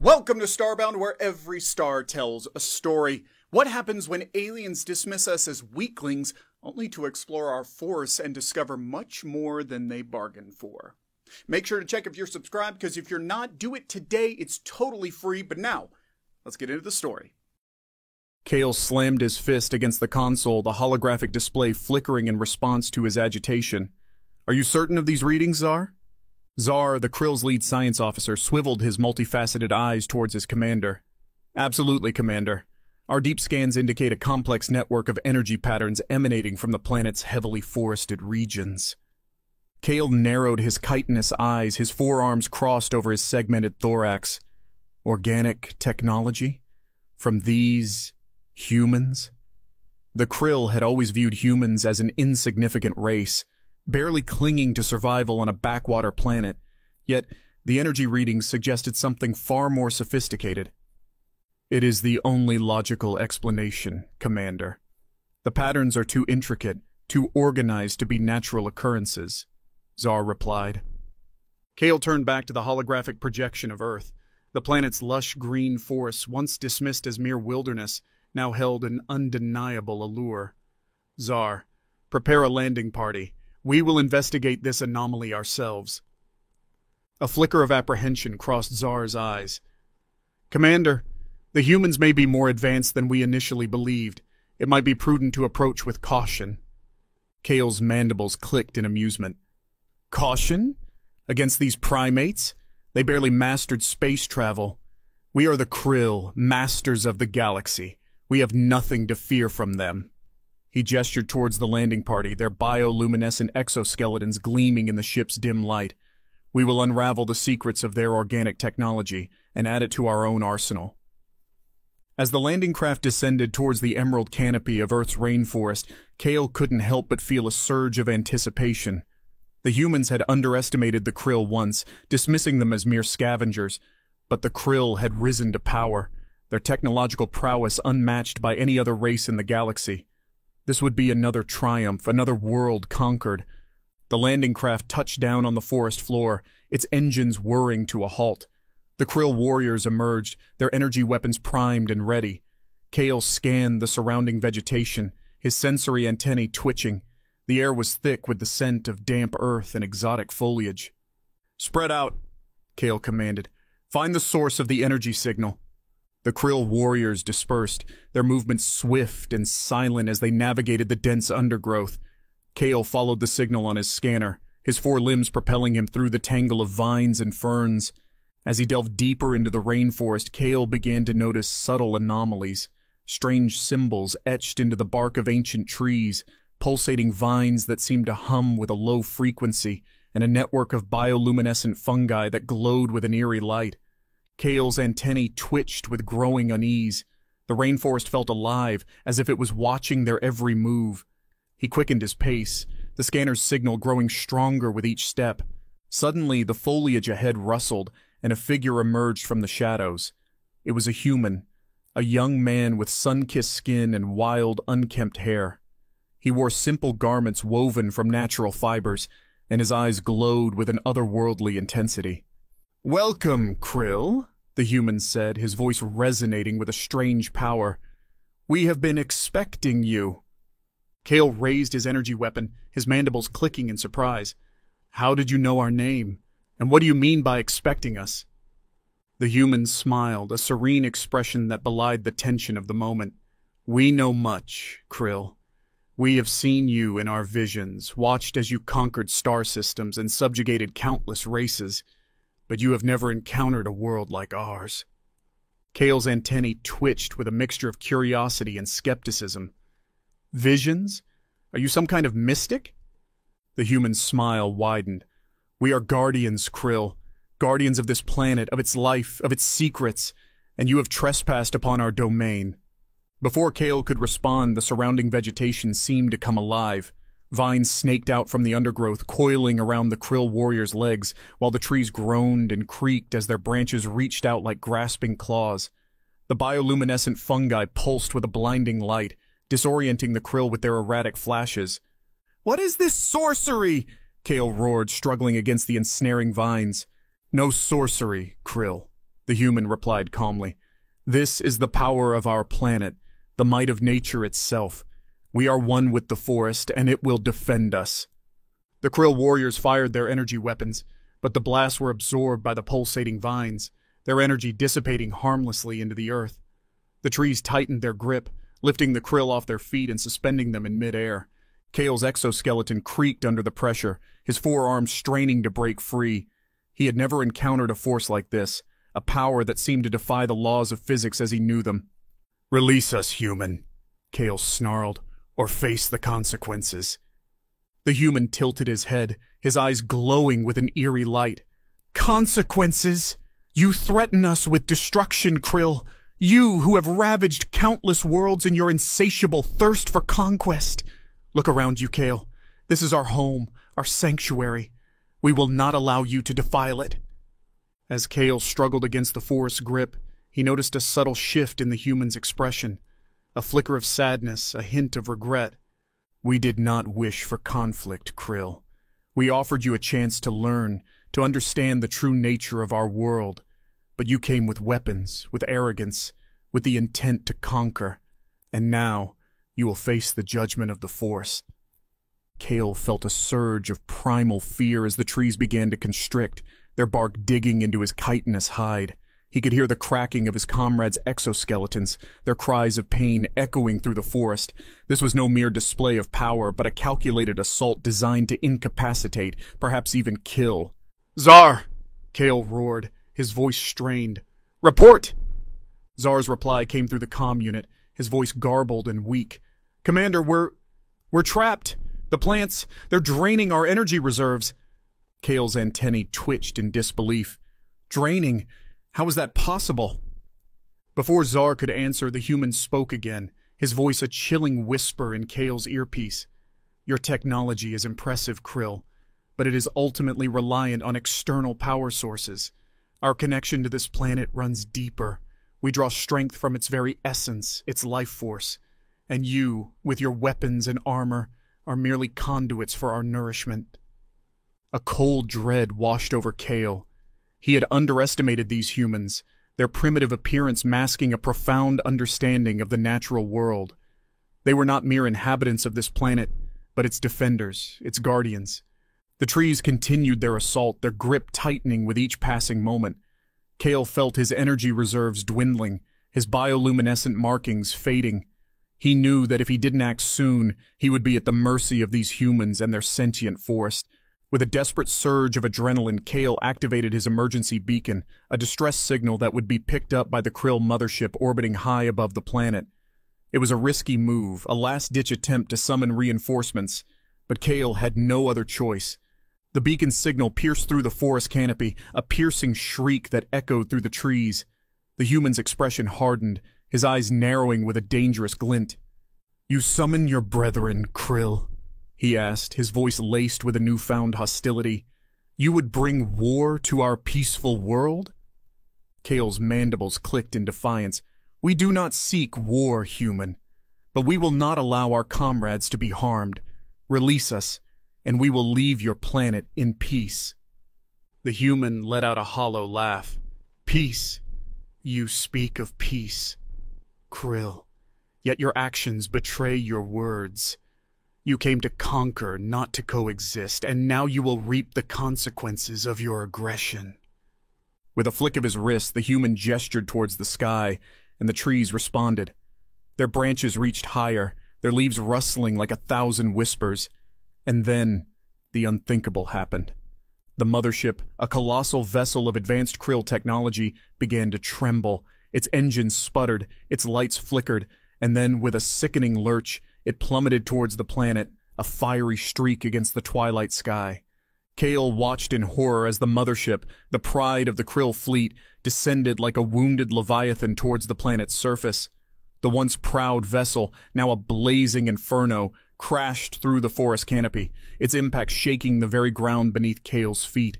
Welcome to Starbound, where every star tells a story. What happens when aliens dismiss us as weaklings, only to explore our force and discover much more than they bargained for? Make sure to check if you're subscribed, because if you're not, do it today. It's totally free. But now, let's get into the story. Kale slammed his fist against the console, the holographic display flickering in response to his agitation. Are you certain of these readings, Zar? Zar, the Krill's lead science officer, swiveled his multifaceted eyes towards his commander. Absolutely, Commander. Our deep scans indicate a complex network of energy patterns emanating from the planet's heavily forested regions. Kale narrowed his chitinous eyes, his forearms crossed over his segmented thorax. Organic technology? From these humans? The Krill had always viewed humans as an insignificant race, barely clinging to survival on a backwater planet, yet the energy readings suggested something far more sophisticated. It is the only logical explanation, Commander. The patterns are too intricate, too organized to be natural occurrences, Zar replied. Kale turned back to the holographic projection of Earth. The planet's lush green forests, once dismissed as mere wilderness, now held an undeniable allure. Zar, prepare a landing party. We will investigate this anomaly ourselves. A flicker of apprehension crossed Zar's eyes. Commander, the humans may be more advanced than we initially believed. It might be prudent to approach with caution. Kale's mandibles clicked in amusement. Caution? Against these primates? They barely mastered space travel. We are the Krill, masters of the galaxy. We have nothing to fear from them. He gestured towards the landing party, their bioluminescent exoskeletons gleaming in the ship's dim light. We will unravel the secrets of their organic technology and add it to our own arsenal. As the landing craft descended towards the emerald canopy of Earth's rainforest, Kale couldn't help but feel a surge of anticipation. The humans had underestimated the Krill once, dismissing them as mere scavengers, but the Krill had risen to power, their technological prowess unmatched by any other race in the galaxy. This would be another triumph, another world conquered. The landing craft touched down on the forest floor, its engines whirring to a halt. The Krill warriors emerged, their energy weapons primed and ready. Kale scanned the surrounding vegetation, his sensory antennae twitching. The air was thick with the scent of damp earth and exotic foliage. Spread out, Kale commanded. Find the source of the energy signal. The Krill warriors dispersed, their movements swift and silent as they navigated the dense undergrowth. Kale followed the signal on his scanner, his four limbs propelling him through the tangle of vines and ferns. As he delved deeper into the rainforest, Kale began to notice subtle anomalies, strange symbols etched into the bark of ancient trees, pulsating vines that seemed to hum with a low frequency, and a network of bioluminescent fungi that glowed with an eerie light. Kale's antennae twitched with growing unease. The rainforest felt alive, as if it was watching their every move. He quickened his pace, the scanner's signal growing stronger with each step. Suddenly, the foliage ahead rustled, and a figure emerged from the shadows. It was a human, a young man with sun-kissed skin and wild, unkempt hair. He wore simple garments woven from natural fibers, and his eyes glowed with an otherworldly intensity. Welcome, Krill, the human said, his voice resonating with a strange power. We have been expecting you. Kale raised his energy weapon, his mandibles clicking in surprise. How did you know our name? And what do you mean by expecting us? The human smiled, a serene expression that belied the tension of the moment. We know much, Krill. We have seen you in our visions, watched as you conquered star systems and subjugated countless races. But you have never encountered a world like ours. Kale's antennae twitched with a mixture of curiosity and skepticism. Visions? Are you some kind of mystic? The human's smile widened. We are guardians, Krill. Guardians of this planet, of its life, of its secrets, and you have trespassed upon our domain. Before Kale could respond, the surrounding vegetation seemed to come alive. Vines snaked out from the undergrowth, coiling around the Krill warrior's legs, while the trees groaned and creaked as their branches reached out like grasping claws. The bioluminescent fungi pulsed with a blinding light, disorienting the Krill with their erratic flashes. What is this sorcery? Kale roared, struggling against the ensnaring vines. No sorcery, Krill. The human replied calmly. "This is the power of our planet, the might of nature itself. We are one with the forest, and it will defend us." The Krill warriors fired their energy weapons, but the blasts were absorbed by the pulsating vines, their energy dissipating harmlessly into the earth. The trees tightened their grip, lifting the Krill off their feet and suspending them in midair. Kale's exoskeleton creaked under the pressure, his forearms straining to break free. He had never encountered a force like this, a power that seemed to defy the laws of physics as he knew them. "Release us, human," Kale snarled, "or face the consequences." The human tilted his head, his eyes glowing with an eerie light. "Consequences? You threaten us with destruction, Krill. You who have ravaged countless worlds in your insatiable thirst for conquest. Look around you, Kale. This is our home, our sanctuary. We will not allow you to defile it." As Kale struggled against the forest's grip, he noticed a subtle shift in the human's expression, a flicker of sadness, a hint of regret. "We did not wish for conflict, Krill. We offered you a chance to learn, to understand the true nature of our world. But you came with weapons, with arrogance, with the intent to conquer. And now, you will face the judgment of the Force." Kale felt a surge of primal fear as the trees began to constrict, their bark digging into his chitinous hide. He could hear the cracking of his comrades' exoskeletons, their cries of pain echoing through the forest. This was no mere display of power, but a calculated assault designed to incapacitate, perhaps even kill. "Zar!" Kale roared, his voice strained. "Report!" Zar's reply came through the comm unit, his voice garbled and weak. "Commander, we're trapped. The plants, they're draining our energy reserves." Kale's antennae twitched in disbelief. "Draining? How is that possible?" Before Zar could answer, the human spoke again, his voice a chilling whisper in Kale's earpiece. "Your technology is impressive, Krill, but it is ultimately reliant on external power sources. Our connection to this planet runs deeper. We draw strength from its very essence, its life force. And you, with your weapons and armor, are merely conduits for our nourishment." A cold dread washed over Kale. He had underestimated these humans, their primitive appearance masking a profound understanding of the natural world. They were not mere inhabitants of this planet, but its defenders, its guardians. The trees continued their assault, their grip tightening with each passing moment. Kale felt his energy reserves dwindling, his bioluminescent markings fading. He knew that if he didn't act soon, he would be at the mercy of these humans and their sentient forest. With a desperate surge of adrenaline, Kale activated his emergency beacon, a distress signal that would be picked up by the Krill mothership orbiting high above the planet. It was a risky move, a last-ditch attempt to summon reinforcements, but Kale had no other choice. The beacon's signal pierced through the forest canopy, a piercing shriek that echoed through the trees. The human's expression hardened, his eyes narrowing with a dangerous glint. "You summon your brethren, Krill?" he asked, his voice laced with a newfound hostility. "You would bring war to our peaceful world?" Kale's mandibles clicked in defiance. "We do not seek war, human, but we will not allow our comrades to be harmed. Release us, and we will leave your planet in peace." The human let out a hollow laugh. "Peace? You speak of peace, Krill, yet your actions betray your words. You came to conquer, not to coexist, and now you will reap the consequences of your aggression." With a flick of his wrist, the human gestured towards the sky, and the trees responded. Their branches reached higher, their leaves rustling like 1,000 whispers. And then, the unthinkable happened. The mothership, a colossal vessel of advanced Krill technology, began to tremble. Its engines sputtered, its lights flickered, and then, with a sickening lurch, it plummeted towards the planet, a fiery streak against the twilight sky. Kale watched in horror as the mothership, the pride of the Krill fleet, descended like a wounded leviathan towards the planet's surface. The once proud vessel, now a blazing inferno, crashed through the forest canopy, its impact shaking the very ground beneath Kale's feet.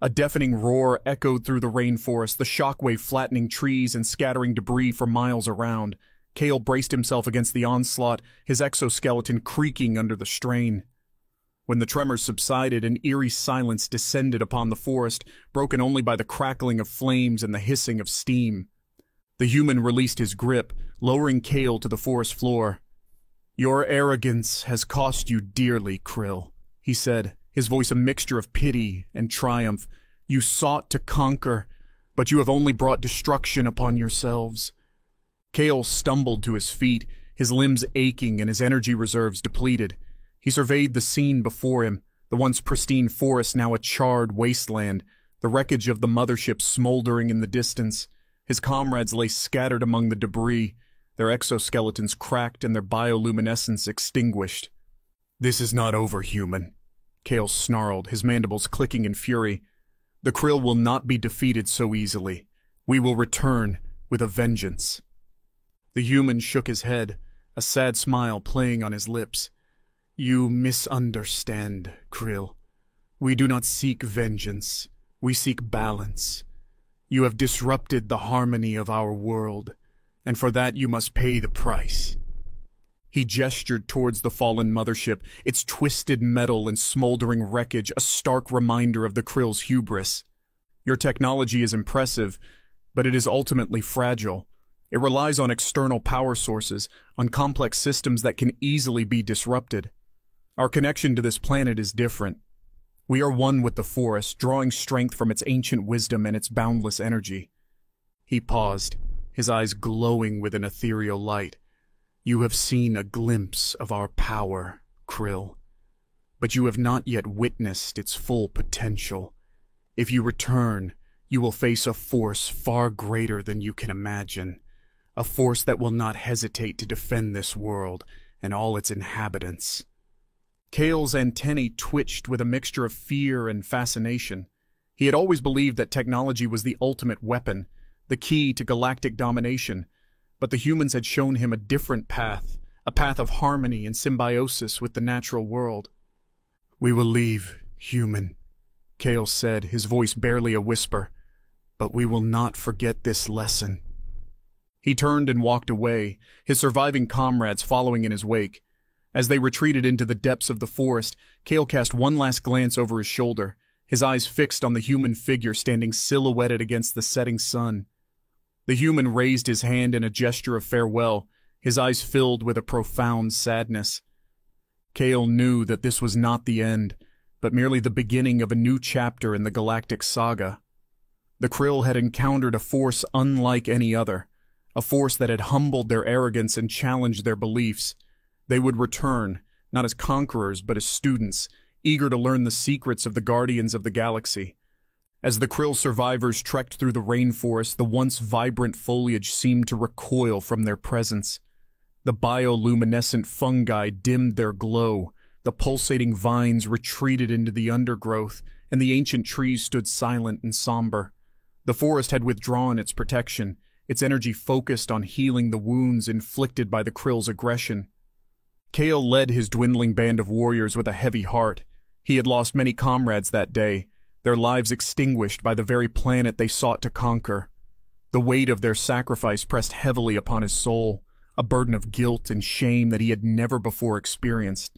A deafening roar echoed through the rainforest, the shockwave flattening trees and scattering debris for miles around. Kale braced himself against the onslaught, his exoskeleton creaking under the strain. When the tremors subsided, an eerie silence descended upon the forest, broken only by the crackling of flames and the hissing of steam. The human released his grip, lowering Kale to the forest floor. "Your arrogance has cost you dearly, Krill," he said, his voice a mixture of pity and triumph. "You sought to conquer, but you have only brought destruction upon yourselves." Kale stumbled to his feet, his limbs aching and his energy reserves depleted. He surveyed the scene before him, the once pristine forest now a charred wasteland, the wreckage of the mothership smoldering in the distance. His comrades lay scattered among the debris, their exoskeletons cracked and their bioluminescence extinguished. "This is not over, human," Kale snarled, his mandibles clicking in fury. "The Krill will not be defeated so easily. We will return with a vengeance." The human shook his head, a sad smile playing on his lips. "You misunderstand, Krill. We do not seek vengeance. We seek balance. You have disrupted the harmony of our world, and for that you must pay the price." He gestured towards the fallen mothership, its twisted metal and smoldering wreckage a stark reminder of the Krill's hubris. "Your technology is impressive, but it is ultimately fragile. It relies on external power sources, on complex systems that can easily be disrupted. Our connection to this planet is different. We are one with the forest, drawing strength from its ancient wisdom and its boundless energy." He paused, his eyes glowing with an ethereal light. "You have seen a glimpse of our power, Krill, but you have not yet witnessed its full potential. If you return, you will face a force far greater than you can imagine. A force that will not hesitate to defend this world and all its inhabitants." Kale's antennae twitched with a mixture of fear and fascination. He had always believed that technology was the ultimate weapon, the key to galactic domination, but the humans had shown him a different path, a path of harmony and symbiosis with the natural world. "We will leave, human," Kale said, his voice barely a whisper, "but we will not forget this lesson." He turned and walked away, his surviving comrades following in his wake. As they retreated into the depths of the forest, Kale cast one last glance over his shoulder, his eyes fixed on the human figure standing silhouetted against the setting sun. The human raised his hand in a gesture of farewell, his eyes filled with a profound sadness. Kale knew that this was not the end, but merely the beginning of a new chapter in the galactic saga. The Krill had encountered a force unlike any other, a force that had humbled their arrogance and challenged their beliefs. They would return, not as conquerors but as students, eager to learn the secrets of the Guardians of the Galaxy. As the Krill survivors trekked through the rainforest, the once vibrant foliage seemed to recoil from their presence. The bioluminescent fungi dimmed their glow, the pulsating vines retreated into the undergrowth, and the ancient trees stood silent and somber. The forest had withdrawn its protection, its energy focused on healing the wounds inflicted by the Krill's aggression. Kale led his dwindling band of warriors with a heavy heart. He had lost many comrades that day, their lives extinguished by the very planet they sought to conquer. The weight of their sacrifice pressed heavily upon his soul, a burden of guilt and shame that he had never before experienced.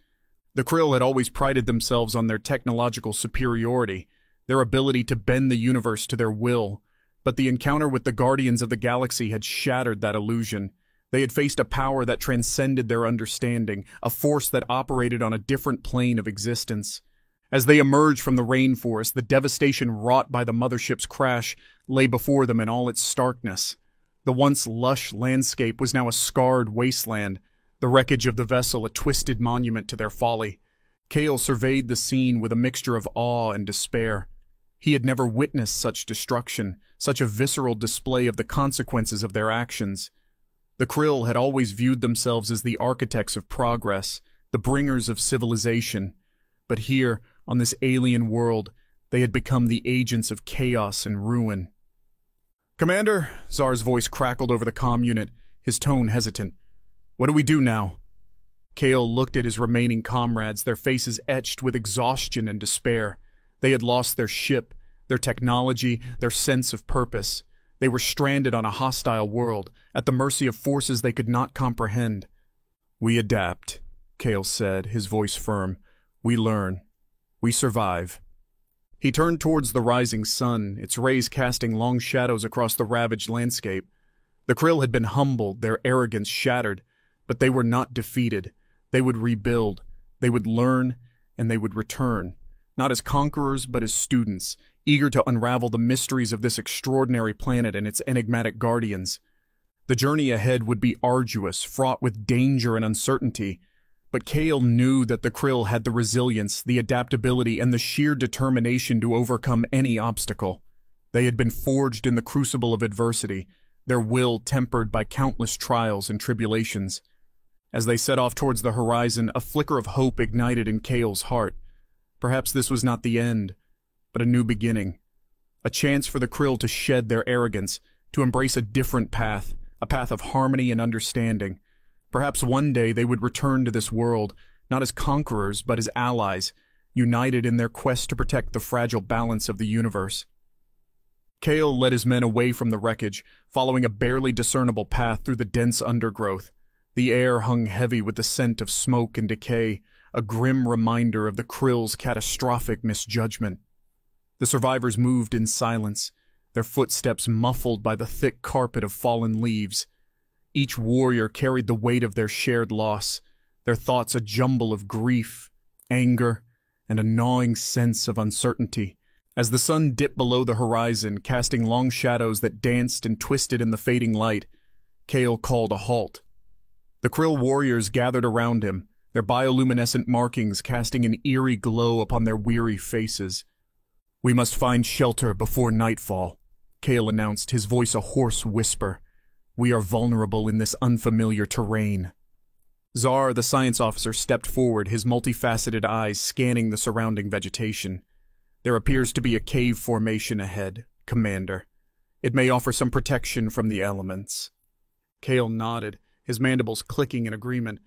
The Krill had always prided themselves on their technological superiority, their ability to bend the universe to their will, but the encounter with the Guardians of the Galaxy had shattered that illusion. They had faced a power that transcended their understanding, a force that operated on a different plane of existence. As they emerged from the rainforest, the devastation wrought by the mothership's crash lay before them in all its starkness. The once lush landscape was now a scarred wasteland, the wreckage of the vessel a twisted monument to their folly. Kale surveyed the scene with a mixture of awe and despair. He had never witnessed such destruction, such a visceral display of the consequences of their actions. The Krill had always viewed themselves as the architects of progress, the bringers of civilization. But here, on this alien world, they had become the agents of chaos and ruin. "Commander," Zar's voice crackled over the comm unit, his tone hesitant. "What do we do now?" Kale looked at his remaining comrades, their faces etched with exhaustion and despair. They had lost their ship, their technology, their sense of purpose. They were stranded on a hostile world, at the mercy of forces they could not comprehend. "We adapt," Kale said, his voice firm. We learn. We survive. He turned towards the rising sun, its rays casting long shadows across the ravaged landscape. The Krill had been humbled, their arrogance shattered, but they were not defeated. They would rebuild, they would learn, and they would return, not as conquerors but as students, eager to unravel the mysteries of this extraordinary planet and its enigmatic guardians. The journey ahead would be arduous, fraught with danger and uncertainty, but Kale knew that the Krill had the resilience, the adaptability, and the sheer determination to overcome any obstacle. They had been forged in the crucible of adversity, their will tempered by countless trials and tribulations. As they set off towards the horizon, a flicker of hope ignited in Kale's heart. Perhaps this was not the end, but a new beginning. A chance for the Krill to shed their arrogance, to embrace a different path, a path of harmony and understanding. Perhaps one day they would return to this world, not as conquerors but as allies, united in their quest to protect the fragile balance of the universe. Kale led his men away from the wreckage, following a barely discernible path through the dense undergrowth. The air hung heavy with the scent of smoke and decay, a grim reminder of the Krill's catastrophic misjudgment. The survivors moved in silence, their footsteps muffled by the thick carpet of fallen leaves. Each warrior carried the weight of their shared loss, their thoughts a jumble of grief, anger, and a gnawing sense of uncertainty. As the sun dipped below the horizon, casting long shadows that danced and twisted in the fading light, Kale called a halt. The Krill warriors gathered around him, their bioluminescent markings casting an eerie glow upon their weary faces. "We must find shelter before nightfall," Kale announced, his voice a hoarse whisper. "We are vulnerable in this unfamiliar terrain." Zar, the science officer, stepped forward, his multifaceted eyes scanning the surrounding vegetation. "There appears to be a cave formation ahead, Commander. It may offer some protection from the elements." Kale nodded, his mandibles clicking in agreement.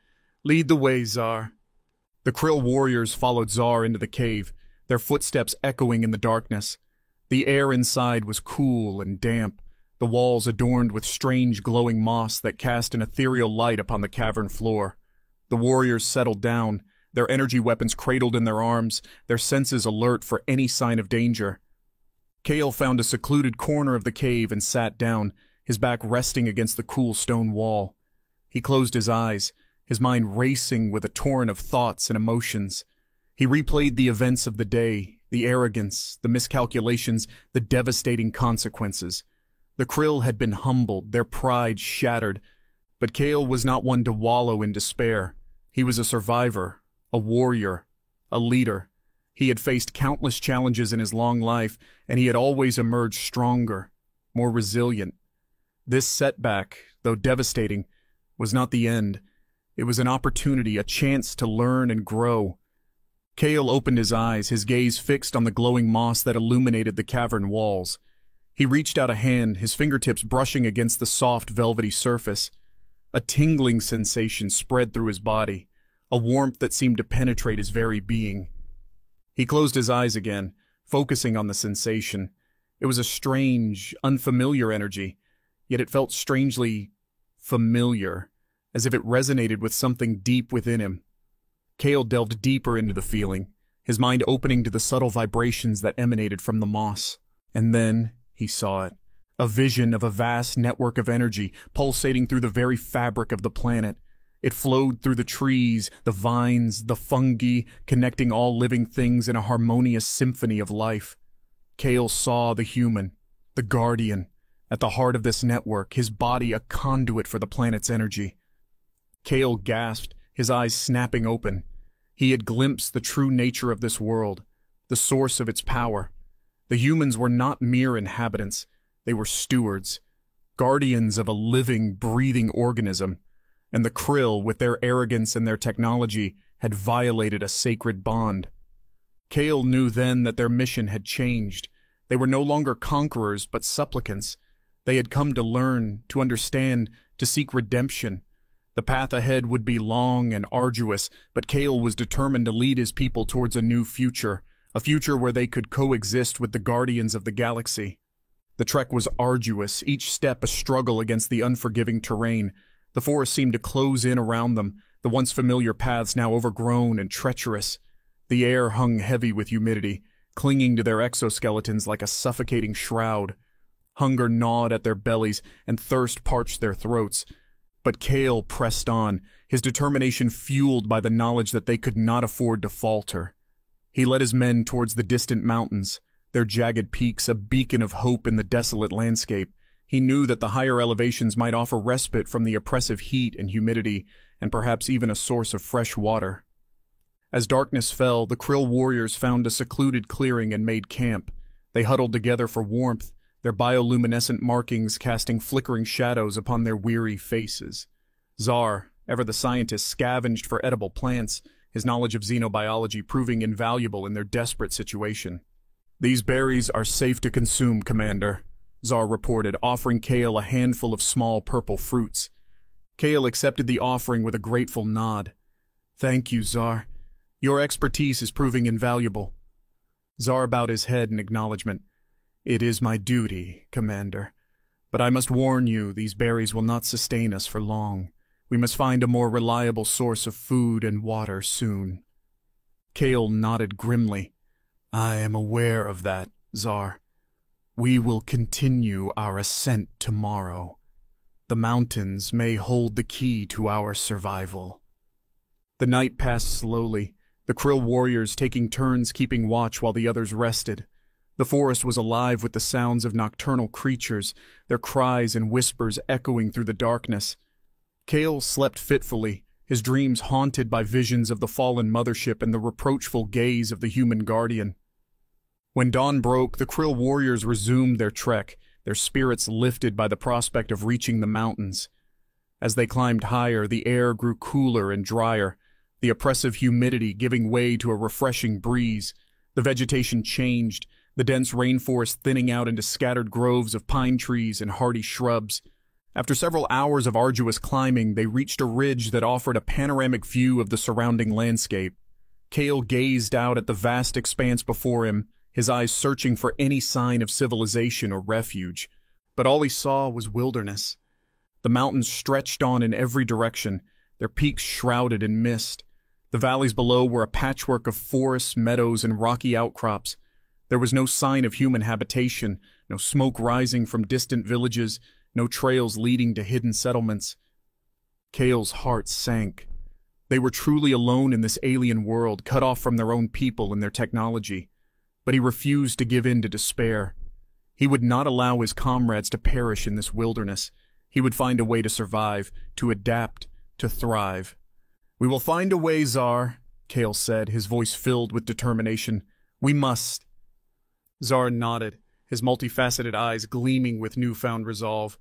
"Lead the way, Zar." The Krill warriors followed Zar into the cave, their footsteps echoing in the darkness. The air inside was cool and damp, the walls adorned with strange glowing moss that cast an ethereal light upon the cavern floor. The warriors settled down, their energy weapons cradled in their arms, their senses alert for any sign of danger. Kale found a secluded corner of the cave and sat down, his back resting against the cool stone wall. He closed his eyes, his mind racing with a torrent of thoughts and emotions. He replayed the events of the day, the arrogance, the miscalculations, the devastating consequences. The Krill had been humbled, their pride shattered, but Kale was not one to wallow in despair. He was a survivor, a warrior, a leader. He had faced countless challenges in his long life, and he had always emerged stronger, more resilient. This setback, though devastating, was not the end. It was an opportunity, a chance to learn and grow. Kale opened his eyes, his gaze fixed on the glowing moss that illuminated the cavern walls. He reached out a hand, his fingertips brushing against the soft, velvety surface. A tingling sensation spread through his body, a warmth that seemed to penetrate his very being. He closed his eyes again, focusing on the sensation. It was a strange, unfamiliar energy, yet it felt strangely familiar, as if it resonated with something deep within him. Kale delved deeper into the feeling, his mind opening to the subtle vibrations that emanated from the moss. And then he saw it, a vision of a vast network of energy pulsating through the very fabric of the planet. It flowed through the trees, the vines, the fungi, connecting all living things in a harmonious symphony of life. Kale saw the human, the guardian, at the heart of this network, his body a conduit for the planet's energy. Kale gasped, his eyes snapping open. He had glimpsed the true nature of this world, the source of its power. The humans were not mere inhabitants, they were stewards, guardians of a living, breathing organism, and the Krill, with their arrogance and their technology, had violated a sacred bond. Kale knew then that their mission had changed. They were no longer conquerors, but supplicants. They had come to learn, to understand, to seek redemption. The path ahead would be long and arduous, but Kale was determined to lead his people towards a new future, a future where they could coexist with the guardians of the galaxy. The trek was arduous, each step a struggle against the unforgiving terrain. The forest seemed to close in around them, the once familiar paths now overgrown and treacherous. The air hung heavy with humidity, clinging to their exoskeletons like a suffocating shroud. Hunger gnawed at their bellies, and thirst parched their throats. But Kale pressed on, his determination fueled by the knowledge that they could not afford to falter. He led his men towards the distant mountains, their jagged peaks a beacon of hope in the desolate landscape. He knew that the higher elevations might offer respite from the oppressive heat and humidity, and perhaps even a source of fresh water. As darkness fell, the Krill warriors found a secluded clearing and made camp. They huddled together for warmth, their bioluminescent markings casting flickering shadows upon their weary faces. Zar, ever the scientist, scavenged for edible plants, his knowledge of xenobiology proving invaluable in their desperate situation. "These berries are safe to consume, Commander," Zar reported, offering Kale a handful of small purple fruits. Kale accepted the offering with a grateful nod. "Thank you, Zar. Your expertise is proving invaluable." Zar bowed his head in acknowledgement. "It is my duty, Commander. But I must warn you, these berries will not sustain us for long. We must find a more reliable source of food and water soon." Kale nodded grimly. "I am aware of that, Zar. We will continue our ascent tomorrow. The mountains may hold the key to our survival." The night passed slowly, the Krill warriors taking turns keeping watch while the others rested. The forest was alive with the sounds of nocturnal creatures, their cries and whispers echoing through the darkness. Kale slept fitfully, his dreams haunted by visions of the fallen mothership and the reproachful gaze of the human guardian. When dawn broke, the Krill warriors resumed their trek, their spirits lifted by the prospect of reaching the mountains. As they climbed higher, the air grew cooler and drier, the oppressive humidity giving way to a refreshing breeze. The vegetation changed, the dense rainforest thinning out into scattered groves of pine trees and hardy shrubs. After several hours of arduous climbing, they reached a ridge that offered a panoramic view of the surrounding landscape. Kale gazed out at the vast expanse before him, his eyes searching for any sign of civilization or refuge. But all he saw was wilderness. The mountains stretched on in every direction, their peaks shrouded in mist. The valleys below were a patchwork of forests, meadows, and rocky outcrops. There was no sign of human habitation, no smoke rising from distant villages, no trails leading to hidden settlements. Kale's heart sank. They were truly alone in this alien world, cut off from their own people and their technology. But he refused to give in to despair. He would not allow his comrades to perish in this wilderness. He would find a way to survive, to adapt, to thrive. "We will find a way, Zar," Kale said, his voice filled with determination. "We must." Zar nodded, his multifaceted eyes gleaming with newfound resolve.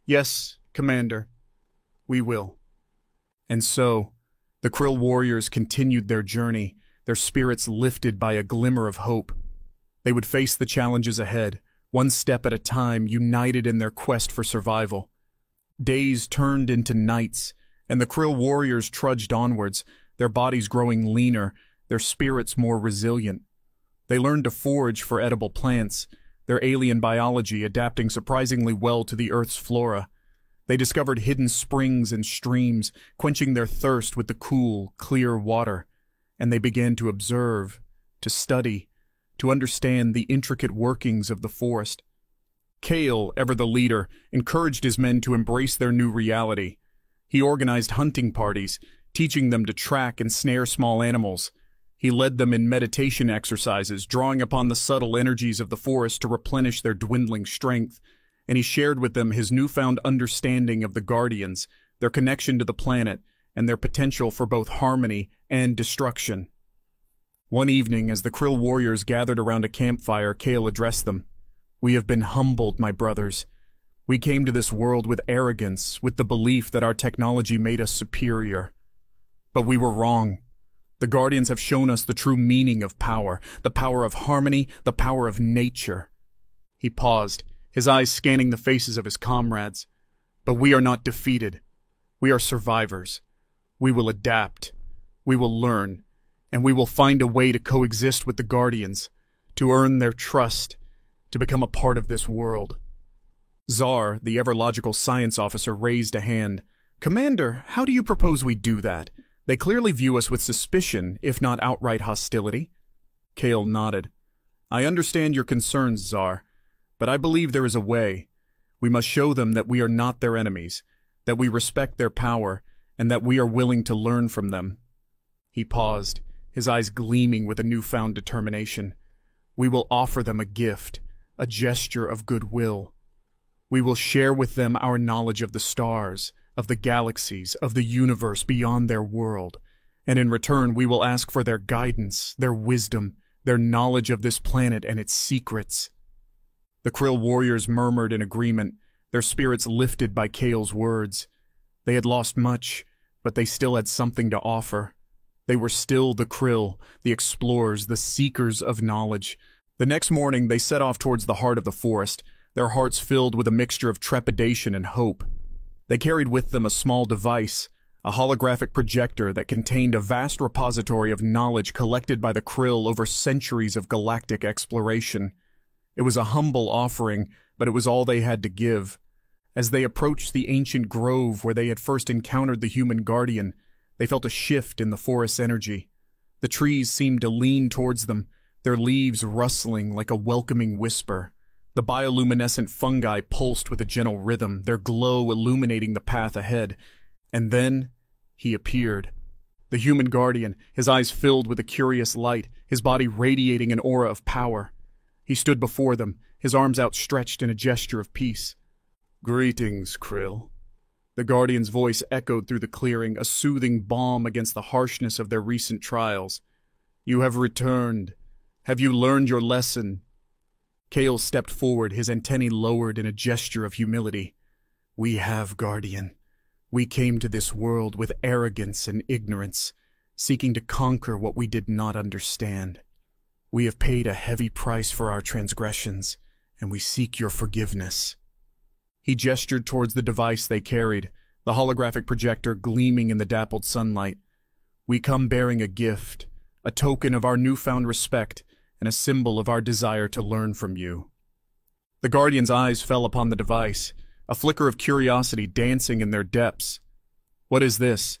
"Yes, Commander, we will." And so, the Krill warriors continued their journey, their spirits lifted by a glimmer of hope. They would face the challenges ahead, one step at a time, united in their quest for survival. Days turned into nights, and the Krill warriors trudged onwards, their bodies growing leaner, their spirits more resilient. They learned to forage for edible plants, their alien biology adapting surprisingly well to the Earth's flora. They discovered hidden springs and streams, quenching their thirst with the cool, clear water. And they began to observe, to study, to understand the intricate workings of the forest. Kale, ever the leader, encouraged his men to embrace their new reality. He organized hunting parties, teaching them to track and snare small animals. He led them in meditation exercises, drawing upon the subtle energies of the forest to replenish their dwindling strength. And he shared with them his newfound understanding of the Guardians, their connection to the planet, and their potential for both harmony and destruction. One evening, as the Krill warriors gathered around a campfire, Kale addressed them. "We have been humbled, my brothers. We came to this world with arrogance, with the belief that our technology made us superior. But we were wrong. The Guardians have shown us the true meaning of power, the power of harmony, the power of nature." He paused, his eyes scanning the faces of his comrades. "But we are not defeated. We are survivors. We will adapt. We will learn. And we will find a way to coexist with the Guardians, to earn their trust, to become a part of this world." Zar, the ever-logical science officer, raised a hand. "Commander, how do you propose we do that? They clearly view us with suspicion, if not outright hostility. Kale nodded. I understand your concerns, Czar, but I believe there is a way. We must show them that we are not their enemies, that we respect their power, and that we are willing to learn from them. He paused, his eyes gleaming with a newfound determination. We will offer them a gift, a gesture of goodwill. We will share with them our knowledge of the stars, of the galaxies, of the universe beyond their world, and in return we will ask for their guidance, their wisdom, their knowledge of this planet and its secrets. The Krill warriors murmured in agreement, their spirits lifted by Kale's words. They had lost much, but they still had something to offer. They were still the Krill, the explorers, the seekers of knowledge. The next morning they set off towards the heart of the forest, their hearts filled with a mixture of trepidation and hope. They carried with them a small device, a holographic projector that contained a vast repository of knowledge collected by the Krill over centuries of galactic exploration. It was a humble offering, but it was all they had to give. As they approached the ancient grove where they had first encountered the human guardian, they felt a shift in the forest's energy. The trees seemed to lean towards them, their leaves rustling like a welcoming whisper. The bioluminescent fungi pulsed with a gentle rhythm, their glow illuminating the path ahead. And then he appeared. The human guardian, his eyes filled with a curious light, his body radiating an aura of power. He stood before them, his arms outstretched in a gesture of peace. Greetings, Krill. The guardian's voice echoed through the clearing, a soothing balm against the harshness of their recent trials. You have returned. Have you learned your lesson? Kale stepped forward, his antennae lowered in a gesture of humility. We have, Guardian. We came to this world with arrogance and ignorance, seeking to conquer what we did not understand. We have paid a heavy price for our transgressions, and we seek your forgiveness. He gestured towards the device they carried, the holographic projector gleaming in the dappled sunlight. We come bearing a gift, a token of our newfound respect, and a symbol of our desire to learn from you. The Guardian's eyes fell upon the device, a flicker of curiosity dancing in their depths. What is this?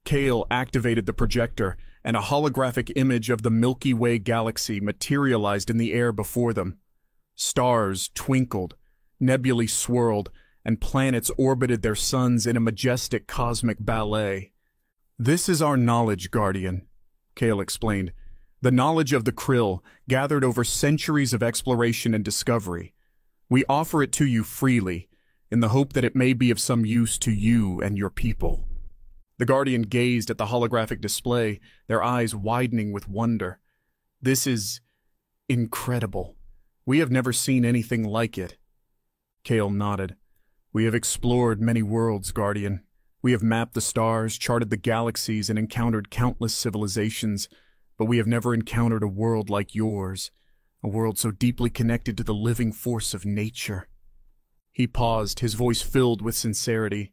Kale activated the projector, and a holographic image of the Milky Way galaxy materialized in the air before them. Stars twinkled, nebulae swirled, and planets orbited their suns in a majestic cosmic ballet. This is our knowledge, Guardian, Kale explained. The knowledge of the Krill, gathered over centuries of exploration and discovery. We offer it to you freely, in the hope that it may be of some use to you and your people. The Guardian gazed at the holographic display, their eyes widening with wonder. This is incredible. We have never seen anything like it. Kale nodded. We have explored many worlds, Guardian. We have mapped the stars, charted the galaxies, and encountered countless civilizations, but we have never encountered a world like yours, a world so deeply connected to the living force of nature. He paused, his voice filled with sincerity.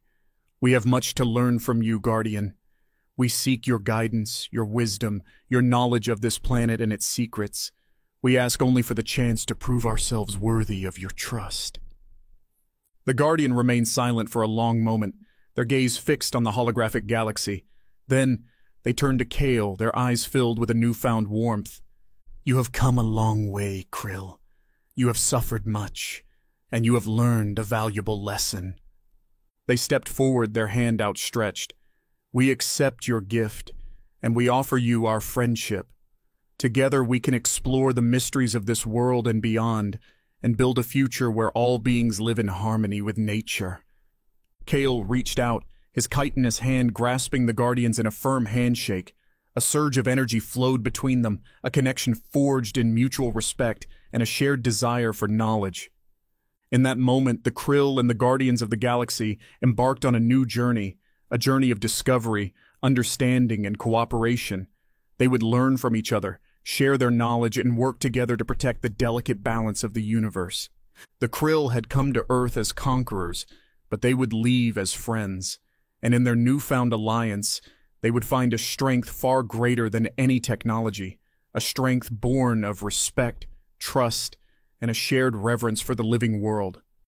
We have much to learn from you, Guardian. We seek your guidance, your wisdom, your knowledge of this planet and its secrets. We ask only for the chance to prove ourselves worthy of your trust. The Guardian remained silent for a long moment, their gaze fixed on the holographic galaxy. Then they turned to Kale, their eyes filled with a newfound warmth. You have come a long way, Krill. You have suffered much, and you have learned a valuable lesson. They stepped forward, their hand outstretched. We accept your gift, and we offer you our friendship. Together we can explore the mysteries of this world and beyond, and build a future where all beings live in harmony with nature. Kale reached out, his chitinous hand grasping the Guardians in a firm handshake. A surge of energy flowed between them, a connection forged in mutual respect and a shared desire for knowledge. In that moment, the Krill and the Guardians of the Galaxy embarked on a new journey, a journey of discovery, understanding, and cooperation. They would learn from each other, share their knowledge, and work together to protect the delicate balance of the universe. The Krill had come to Earth as conquerors, but they would leave as friends. And in their newfound alliance, they would find a strength far greater than any technology, a strength born of respect, trust, and a shared reverence for the living world.